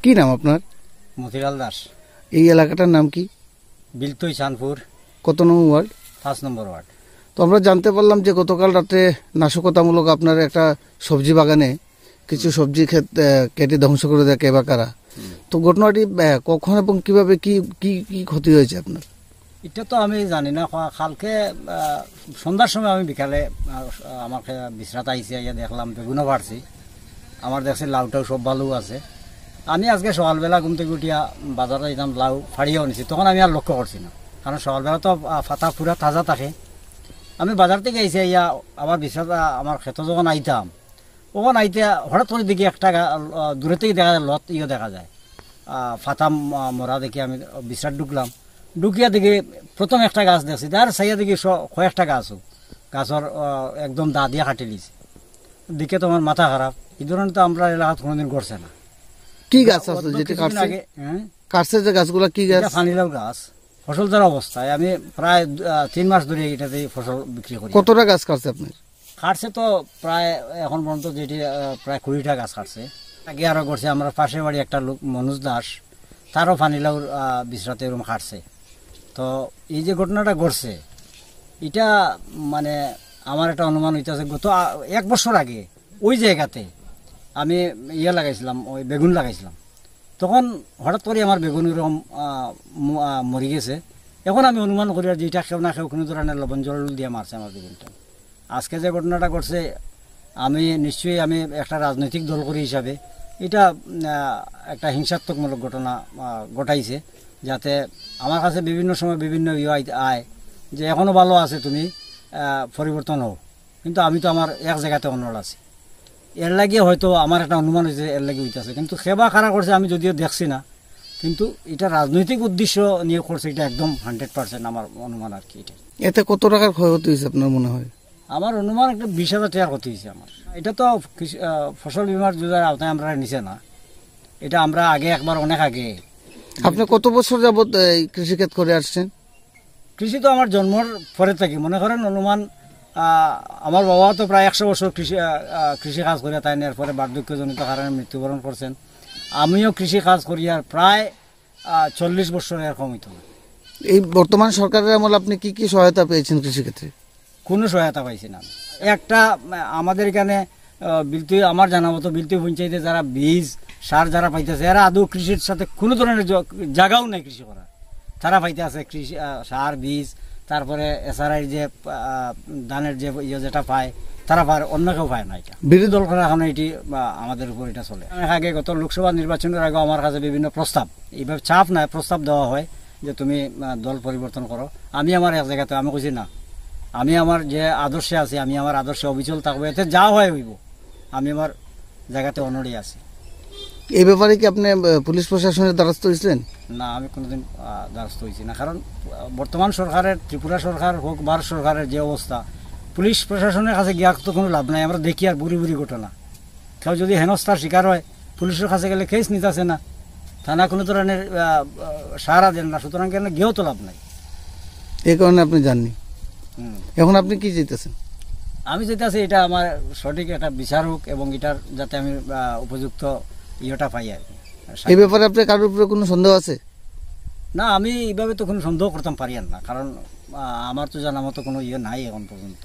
কি নাম আপনার? মতিলাল দাস। এই এলাকাটার নাম কি? বিলতই চাঁদপুর। কত নম্বর ওয়ার্ড? 5 নম্বর ওয়ার্ড। তো আমরা জানতে পারলাম যে গতকাল রাতে নাশকতামূলক আপনার একটা সবজি বাগানে কিছু সবজি ক্ষেত কেটে ধ্বংস করে দেয় কে বা কারা। তো ঘটনাটি কখন এবং কিভাবে কি কি কি ক্ষতি হয়েছে আপনার? এটা তো আমি জানি না। কালকে সন্ধ্যার সময় আমি বিকালে আমাকে বিশ্রাত আইসি, আইয়া দেখলাম বেগুনও পারছি, আমার দেখছি লাউটাও সব ভালো আছে। আমি আজকে সকালবেলা ঘুম থেকে উঠিয়া বাজারে যেতাম, লাউ ফাড়িয়েও নিছি, তখন আমি আর লক্ষ্য করছি না, কারণ সকালবেলা তো ফাতা পুরা তাজা থাকে। আমি বাজার থেকে আইসি, আইয়া আবার বিশ্রাত আমার ক্ষেত যখন আইতাম, ওখানে আইতে হঠাৎ করে দেখি একটা দূরে থেকে দেখা যায় লত দেখা যায়, ফাতা মরা দেখি আমি বিশ্রাত ঢুকলাম। ঢুকিয়া দেখি প্রথম একটা গাছ দেখছি, আর সাইয়া দেখি কয়েকটা গাছও গাছের একদম দা দিয়া কাটি লিছে। দেখে তোমার মাথা খারাপ। এই ধরনের তো আমরা এলাকাত কোনোদিন করছে না। কি গাছ আছে যেটা কাটছে? কাটছে যে গাছগুলা কি গাছ? ফানিলাও গাছ। ফসল ধরা অবস্থায় আমি প্রায় 3 মাস ধরে এটাতে ফসল বিক্রি করি। কতটা গাছ কাটছে আপনার? কাটছে তো প্রায় এখন পর্যন্ত যেটি প্রায় 20টা গাছ কাটছে। আগে আরো করছে আমরা পাশের বাড়ি একটা লোক মনোজ দাস, তারও ফানিলাও বিশ্রাতে এরকম কাটছে। তো এই যে ঘটনাটা ঘটছে, এটা মানে আমার একটা অনুমান হইতেছে গত 1 বছর আগে ওই জায়গাতে আমি লাগাইছিলাম, ওই বেগুন লাগাইছিলাম। তখন হঠাৎ করে আমার বেগুন এরকম মরে গেছে। এখন আমি অনুমান করি যে এটা কেউ না কেউ কোনো ধরনের লবণ জল দিয়ে মারছে আমার বেগুনটা। আজকে যে ঘটনাটা ঘটছে, আমি নিশ্চয়ই আমি একটা রাজনৈতিক দল করি হিসাবে এটা একটা হিংসাত্মকমূলক ঘটনা ঘটাইছে, যাতে আমার কাছে বিভিন্ন সময় বিভিন্ন আয় যে এখনও ভালো আছে, তুমি পরিবর্তন হও, কিন্তু আমি তো আমার এক জায়গাতে অনড় আছি। এর লাগিয়ে হয়তো আমার একটা অনুমান হয়েছে, এর লাগে হইতেছে। কিন্তু সেবা কারা করছে আমি যদিও দেখছি না, কিন্তু এটা রাজনৈতিক উদ্দেশ্য নিয়ে করছে, এটা একদম 100% আমার অনুমান আর কি। এটা এতে কত টাকার ক্ষয়ক্ষতি হয়েছে আপনার মনে হয়? আমার অনুমান একটা 20,000 টাকার ক্ষতি হয়েছে আমার। এটা তো ফসল বীমার যোজনার আওতায় আমরা নিছে না, এটা আমরা আগে একবার অনেক আগে। আপনি কত বছর যাবত কৃষিক্ষেত করে আসছেন? কৃষি তো আমার জন্মর পরে থেকে, মনে করেন অনুমান আমার বাবা তো প্রায় 100 বছর কৃষি কাজ করিয়া তাই এরপরে বার্ধক্যজনিত কারণে মৃত্যুবরণ করছেন। আমিও কৃষি কাজ করিয়া প্রায় 40 বছর এরকম হইত। এই বর্তমান সরকারের আমলে আপনি কি কি সহায়তা পেয়েছেন কৃষিক্ষেত্রে? কোনো সহায়তা পাইছি না। একটা আমাদের এখানে বিলতি, আমার জানা মতো বিলতি পঞ্চায়েতে যারা বীজ সার যারা পাইতেছে, এরা আদৌ কৃষির সাথে কোনো ধরনের জায়গাও নেই কৃষি করার। তারা পাইতে আছে কৃষি সার বীজ, তারপরে এসআরআই যে ধানের যে যেটা পায় তারা পায়, অন্য কেউ পায় না। এটা বিরোধী দল করা এখন এটি আমাদের উপর এটা চলে। আগে গত লোকসভা নির্বাচনের আগে আমার কাছে বিভিন্ন প্রস্তাব, এইভাবে চাপ নাই, প্রস্তাব দেওয়া হয় যে তুমি দল পরিবর্তন করো। আমি আমার এক জায়গাতে আমি কইছি না, আমি আমার যে আদর্শে আছি, আমি আমার আদর্শে অবিচল থাকবো, এতে যা হয় হইব, আমি আমার জায়গাতে অনড়ি আছি। এই ব্যাপারে কি আপনি পুলিশ প্রশাসনের দ্বারস্থ হয়েছিলেন? না, আমি কোনোদিন দ্বারস্থ হয়েছি না, কারণ বর্তমান সরকারের, ত্রিপুরা সরকার হোক ভারত সরকারের যে অবস্থা, পুলিশ প্রশাসনের কাছে গিয়া তো কোনো লাভ নাই। আমরা দেখি আর বুড়ি বুড়ি ঘটনা, কেউ যদি হেনস্থার শিকার হয় পুলিশের কাছে গেলে কেস নিতেছে না, থানা কোনো ধরনের সাহারা দেন না, সুতরাং কেন গিয়েও তো লাভ নাই। এই কারণে আপনি জাননি। এখন আপনি কি চাইতেছেন? আমি চাইতেছি এটা আমার সঠিক একটা বিচার হোক এবং এটার যাতে আমি উপযুক্ত ইয়েটা পাই আর কি। এই ব্যাপারে আপনার কারোর উপরে কোনো সন্দেহ আছে? না, আমি এইভাবে তো কোনো সন্দেহ করতাম পারি না, কারণ আমার তো জানা মতো কোনো ইয়ে নাই এখন পর্যন্ত।